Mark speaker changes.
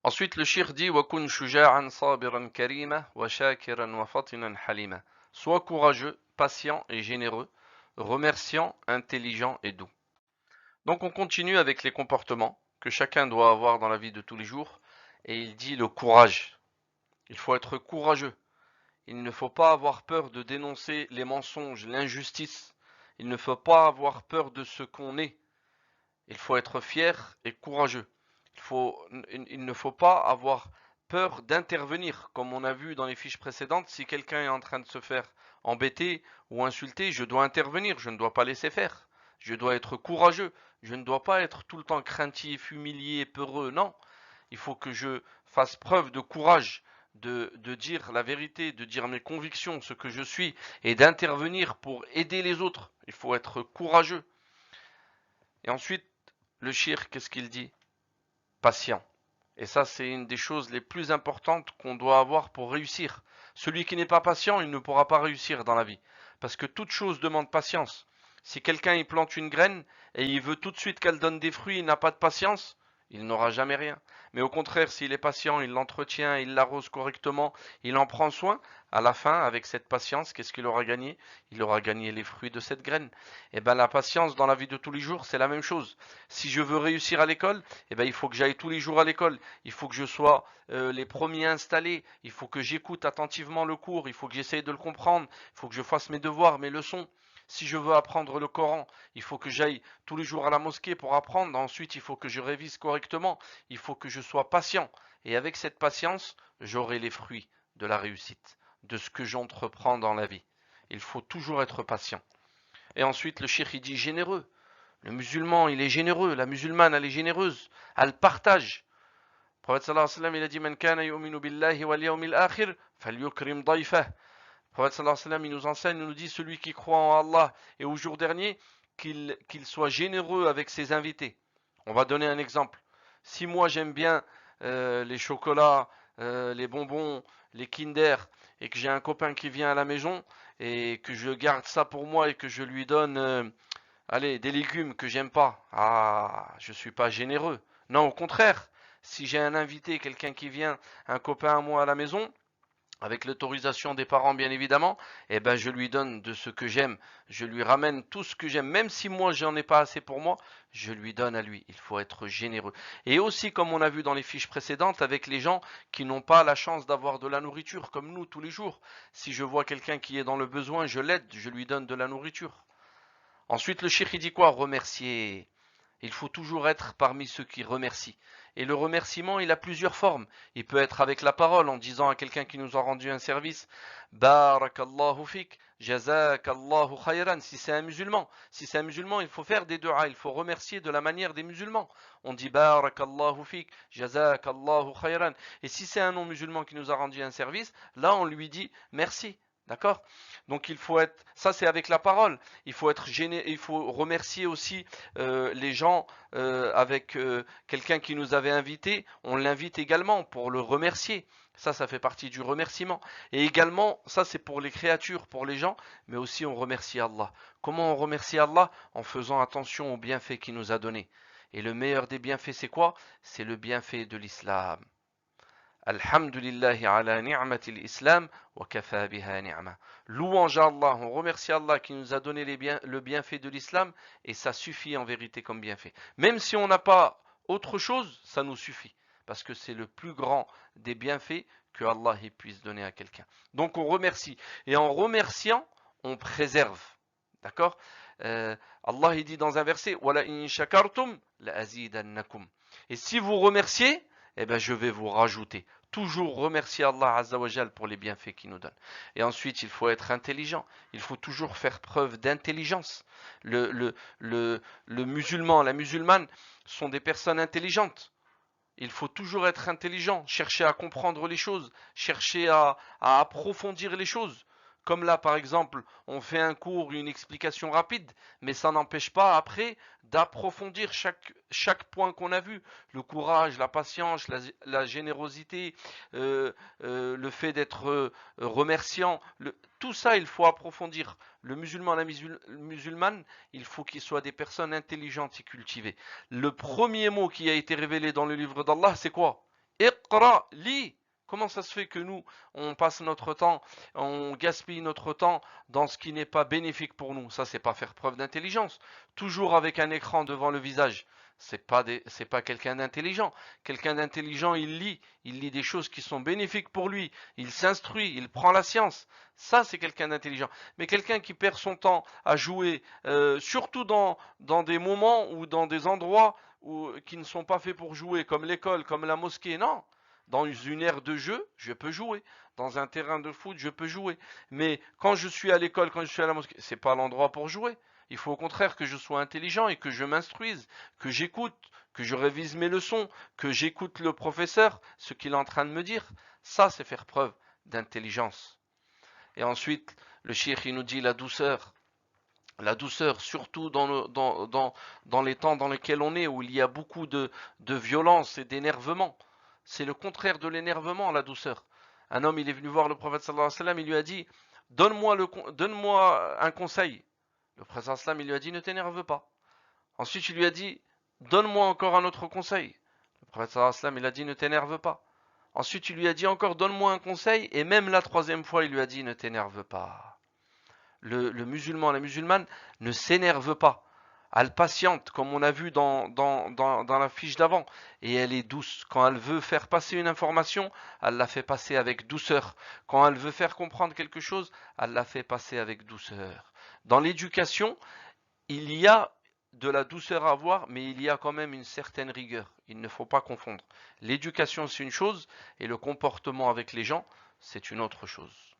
Speaker 1: Ensuite, le shir dit وَكُنْ شُجَاعًا صَابِرًا كَرِيمًا وَشَاكِرًا وَفَطِنًا حَلِيمًا. Sois courageux, patient et généreux, remerciant, intelligent et doux. Donc on continue avec les comportements que chacun doit avoir dans la vie de tous les jours. Et il dit le courage. Il faut être courageux. Il ne faut pas avoir peur de dénoncer les mensonges, l'injustice. Il ne faut pas avoir peur de ce qu'on est. Il faut être fier et courageux. Il ne faut pas avoir peur d'intervenir. Comme on a vu dans les fiches précédentes, si quelqu'un est en train de se faire embêter ou insulter, je dois intervenir, je ne dois pas laisser faire. Je dois être courageux. Je ne dois pas être tout le temps craintif, humilié, peureux. Non, il faut que je fasse preuve de courage, de dire la vérité, de dire mes convictions, ce que je suis, et d'intervenir pour aider les autres. Il faut être courageux. Et ensuite, le shir, qu'est-ce qu'il dit? Patient. Et ça, c'est une des choses les plus importantes qu'on doit avoir pour réussir. Celui qui n'est pas patient, il ne pourra pas réussir dans la vie. Parce que toute chose demande patience. Si quelqu'un y plante une graine et il veut tout de suite qu'elle donne des fruits, il n'a pas de patience, il n'aura jamais rien. Mais au contraire, s'il est patient, il l'entretient, il l'arrose correctement, il en prend soin, à la fin, avec cette patience, qu'est-ce qu'il aura gagné? Il aura gagné les fruits de cette graine. Et bien la patience dans la vie de tous les jours, c'est la même chose. Si je veux réussir à l'école, eh ben, il faut que j'aille tous les jours à l'école. Il faut que je sois les premiers installés. Il faut que j'écoute attentivement le cours. Il faut que j'essaye de le comprendre. Il faut que je fasse mes devoirs, mes leçons. Si je veux apprendre le Coran, il faut que j'aille tous les jours à la mosquée pour apprendre. Ensuite, il faut que je révise correctement. Il faut que je sois patient. Et avec cette patience, j'aurai les fruits de la réussite, de ce que j'entreprends dans la vie. Il faut toujours être patient. Et ensuite, le cheikh, il dit généreux. Le musulman, il est généreux. La musulmane, elle est généreuse. Elle partage. Le prophète sallallahu alayhi wa sallam, il a dit Man kana yu'minu billahi wal yawmil akhir, falyukrim dayfah. Le prophète sallallahu alayhi wa sallam, il nous enseigne, il nous dit celui qui croit en Allah et au jour dernier, qu'il soit généreux avec ses invités. On va donner un exemple. Si moi j'aime bien les chocolats, les bonbons, les Kinder, et que j'ai un copain qui vient à la maison, et que je garde ça pour moi et que je lui donne allez, des légumes que j'aime pas. Ah, je suis pas généreux. Non, au contraire. Si j'ai un invité, quelqu'un qui vient, un copain à moi à la maison, avec l'autorisation des parents bien évidemment, eh ben je lui donne de ce que j'aime. Je lui ramène tout ce que j'aime. Même si moi j'en ai pas assez pour moi, je lui donne à lui. Il faut être généreux. Et aussi, comme on a vu dans les fiches précédentes, avec les gens qui n'ont pas la chance d'avoir de la nourriture, comme nous tous les jours. Si je vois quelqu'un qui est dans le besoin, je l'aide, je lui donne de la nourriture. Ensuite, le cheikh, il dit quoi? Remercier. Il faut toujours être parmi ceux qui remercient. Et le remerciement, il a plusieurs formes. Il peut être avec la parole, en disant à quelqu'un qui nous a rendu un service, Barakallahu fik, Jazakallahu khayran, si c'est un musulman. Si c'est un musulman, il faut faire des du'a, il faut remercier de la manière des musulmans. On dit Barakallahu fik, Jazakallahu khayran. Et si c'est un non-musulman qui nous a rendu un service, là on lui dit merci. D'accord? Donc il faut être, ça c'est avec la parole. Il faut être gêné, il faut remercier aussi les gens avec quelqu'un qui nous avait invité, on l'invite également pour le remercier. Ça fait partie du remerciement. Et également, ça c'est pour les créatures, pour les gens, mais aussi on remercie Allah. Comment on remercie Allah? En faisant attention aux bienfaits qu'il nous a donnés. Et le meilleur des bienfaits, c'est quoi? C'est le bienfait de l'islam. Alhamdulillahi ala ni'matil islam wa kafa biha ni'ma. Louange à Allah, on remercie Allah qui nous a donné le bienfait de l'islam et ça suffit en vérité comme bienfait. Même si on n'a pas autre chose, ça nous suffit parce que c'est le plus grand des bienfaits que Allah puisse donner à quelqu'un. Donc on remercie et en remerciant, on préserve. D'accord? Allah il dit dans un verset wala in shakartum la azidannakum. Et si vous remerciez, eh ben je vais vous rajouter. Toujours remercier Allah Azzawajal pour les bienfaits qu'il nous donne. Et ensuite, il faut être intelligent. Il faut toujours faire preuve d'intelligence. Le musulman, la musulmane sont des personnes intelligentes. Il faut toujours être intelligent, chercher à comprendre les choses, chercher à approfondir les choses. Comme là, par exemple, on fait un cours, une explication rapide, mais ça n'empêche pas après d'approfondir chaque point qu'on a vu. Le courage, la patience, la générosité, le fait d'être remerciant, tout ça, il faut approfondir. Le musulman, la musulmane, il faut qu'ils soient des personnes intelligentes et cultivées. Le premier mot qui a été révélé dans le livre d'Allah, c'est quoi? Iqra, lis. Comment ça se fait que nous, on passe notre temps, on gaspille notre temps dans ce qui n'est pas bénéfique pour nous? Ça, c'est pas faire preuve d'intelligence. Toujours avec un écran devant le visage. C'est pas quelqu'un d'intelligent. Quelqu'un d'intelligent, il lit des choses qui sont bénéfiques pour lui. Il s'instruit, il prend la science. Ça, c'est quelqu'un d'intelligent. Mais quelqu'un qui perd son temps à jouer, surtout dans des moments ou dans des endroits qui ne sont pas faits pour jouer, comme l'école, comme la mosquée, non. Dans une aire de jeu, je peux jouer. Dans un terrain de foot, je peux jouer. Mais quand je suis à l'école, quand je suis à la mosquée, c'est pas l'endroit pour jouer. Il faut au contraire que je sois intelligent et que je m'instruise, que j'écoute, que je révise mes leçons, que j'écoute le professeur, ce qu'il est en train de me dire. Ça, c'est faire preuve d'intelligence. Et ensuite, le cheikh, il nous dit la douceur. La douceur, surtout dans les temps dans lesquels on est, où il y a beaucoup de violence et d'énervement. C'est le contraire de l'énervement, la douceur. Un homme, il est venu voir le prophète sallallahu alayhi wa sallam, il lui a dit, donne-moi un conseil. Le prophète sallallahu alayhi wa sallam, il lui a dit, ne t'énerve pas. Ensuite, il lui a dit, donne-moi encore un autre conseil. Le prophète sallallahu alayhi wa sallam, il a dit, ne t'énerve pas. Ensuite, il lui a dit encore, donne-moi un conseil. Et même la troisième fois, il lui a dit, ne t'énerve pas. Le musulman, la musulmane ne s'énerve pas. Elle patiente, comme on a vu dans la fiche d'avant, et elle est douce. Quand elle veut faire passer une information, elle la fait passer avec douceur. Quand elle veut faire comprendre quelque chose, elle la fait passer avec douceur. Dans l'éducation, il y a de la douceur à avoir, mais il y a quand même une certaine rigueur. Il ne faut pas confondre. L'éducation, c'est une chose, et le comportement avec les gens, c'est une autre chose.